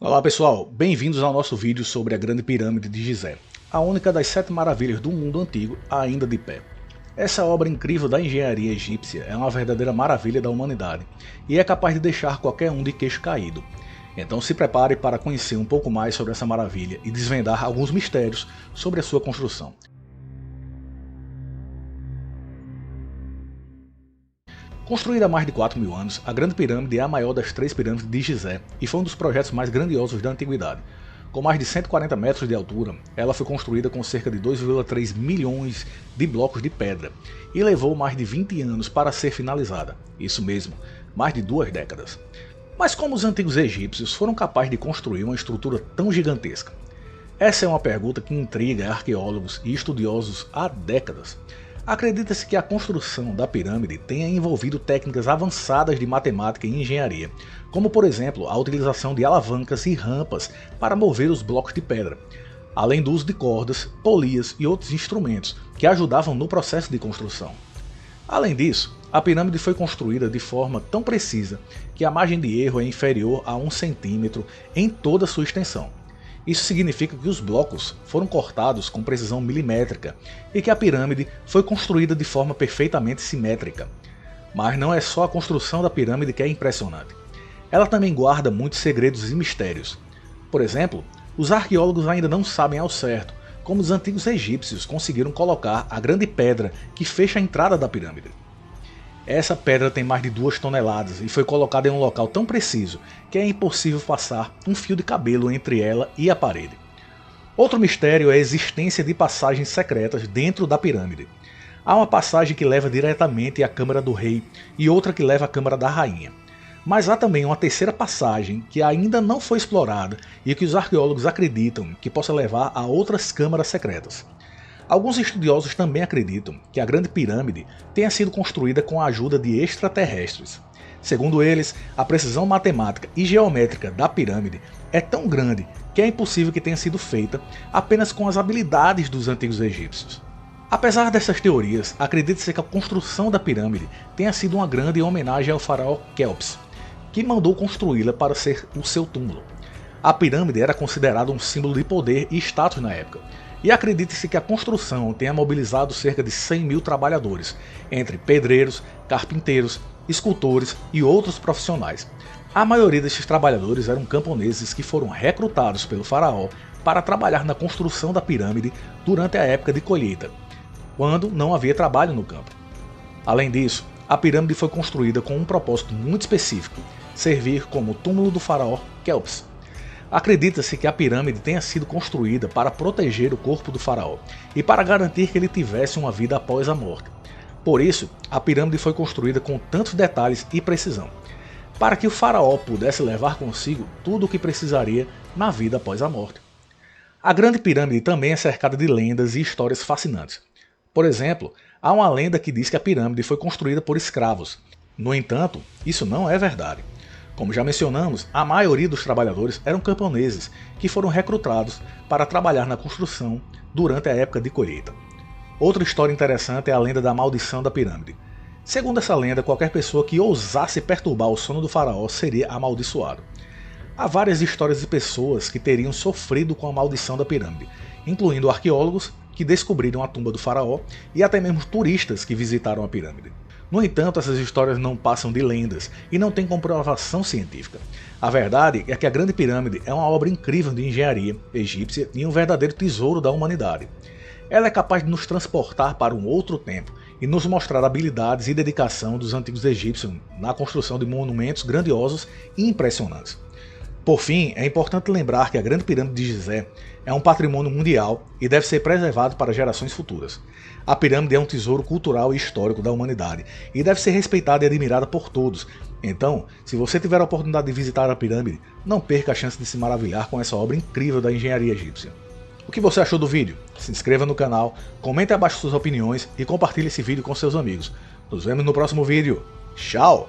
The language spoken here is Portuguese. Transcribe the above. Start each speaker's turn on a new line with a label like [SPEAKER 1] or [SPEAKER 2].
[SPEAKER 1] Olá pessoal, bem-vindos ao nosso vídeo sobre a Grande Pirâmide de Gizé, a única das 7 maravilhas do mundo antigo ainda de pé. Essa obra incrível da engenharia egípcia é uma verdadeira maravilha da humanidade e é capaz de deixar qualquer um de queixo caído. Então se prepare para conhecer um pouco mais sobre essa maravilha e desvendar alguns mistérios sobre a sua construção. Construída há mais de 4.000 anos, a Grande Pirâmide é a maior das 3 pirâmides de Gizé e foi um dos projetos mais grandiosos da antiguidade. Com mais de 140 metros de altura, ela foi construída com cerca de 2,3 milhões de blocos de pedra e levou mais de 20 anos para ser finalizada. Isso mesmo, mais de 2 décadas. Mas como os antigos egípcios foram capazes de construir uma estrutura tão gigantesca? Essa é uma pergunta que intriga arqueólogos e estudiosos há décadas. Acredita-se que a construção da pirâmide tenha envolvido técnicas avançadas de matemática e engenharia, como por exemplo a utilização de alavancas e rampas para mover os blocos de pedra, além do uso de cordas, polias e outros instrumentos que ajudavam no processo de construção. Além disso, a pirâmide foi construída de forma tão precisa que a margem de erro é inferior a 1 centímetro em toda a sua extensão. Isso significa que os blocos foram cortados com precisão milimétrica e que a pirâmide foi construída de forma perfeitamente simétrica. Mas não é só a construção da pirâmide que é impressionante. Ela também guarda muitos segredos e mistérios. Por exemplo, os arqueólogos ainda não sabem ao certo como os antigos egípcios conseguiram colocar a grande pedra que fecha a entrada da pirâmide. Essa pedra tem mais de 2 toneladas e foi colocada em um local tão preciso que é impossível passar um fio de cabelo entre ela e a parede. Outro mistério é a existência de passagens secretas dentro da pirâmide. Há uma passagem que leva diretamente à câmara do rei e outra que leva à câmara da rainha. Mas há também uma terceira passagem que ainda não foi explorada e que os arqueólogos acreditam que possa levar a outras câmaras secretas. Alguns estudiosos também acreditam que a Grande Pirâmide tenha sido construída com a ajuda de extraterrestres. Segundo eles, a precisão matemática e geométrica da pirâmide é tão grande que é impossível que tenha sido feita apenas com as habilidades dos antigos egípcios. Apesar dessas teorias, acredita-se que a construção da pirâmide tenha sido uma grande homenagem ao faraó Quéops, que mandou construí-la para ser o seu túmulo. A pirâmide era considerada um símbolo de poder e status na época, e acredita-se que a construção tenha mobilizado cerca de 100 mil trabalhadores, entre pedreiros, carpinteiros, escultores e outros profissionais. A maioria desses trabalhadores eram camponeses que foram recrutados pelo faraó para trabalhar na construção da pirâmide durante a época de colheita, quando não havia trabalho no campo. Além disso, a pirâmide foi construída com um propósito muito específico: servir como túmulo do faraó Quéops. Acredita-se que a pirâmide tenha sido construída para proteger o corpo do faraó e para garantir que ele tivesse uma vida após a morte. Por isso, a pirâmide foi construída com tantos detalhes e precisão, para que o faraó pudesse levar consigo tudo o que precisaria na vida após a morte. A Grande Pirâmide também é cercada de lendas e histórias fascinantes. Por exemplo, há uma lenda que diz que a pirâmide foi construída por escravos. No entanto, isso não é verdade. Como já mencionamos, a maioria dos trabalhadores eram camponeses que foram recrutados para trabalhar na construção durante a época de colheita. Outra história interessante é a lenda da maldição da pirâmide. Segundo essa lenda, qualquer pessoa que ousasse perturbar o sono do faraó seria amaldiçoado. Há várias histórias de pessoas que teriam sofrido com a maldição da pirâmide, incluindo arqueólogos que descobriram a tumba do faraó e até mesmo turistas que visitaram a pirâmide. No entanto, essas histórias não passam de lendas e não têm comprovação científica. A verdade é que a Grande Pirâmide é uma obra incrível de engenharia egípcia e um verdadeiro tesouro da humanidade. Ela é capaz de nos transportar para um outro tempo e nos mostrar habilidades e dedicação dos antigos egípcios na construção de monumentos grandiosos e impressionantes. Por fim, é importante lembrar que a Grande Pirâmide de Gizé é um patrimônio mundial e deve ser preservado para gerações futuras. A pirâmide é um tesouro cultural e histórico da humanidade e deve ser respeitada e admirada por todos. Então, se você tiver a oportunidade de visitar a pirâmide, não perca a chance de se maravilhar com essa obra incrível da engenharia egípcia. O que você achou do vídeo? Se inscreva no canal, comente abaixo suas opiniões e compartilhe esse vídeo com seus amigos. Nos vemos no próximo vídeo. Tchau!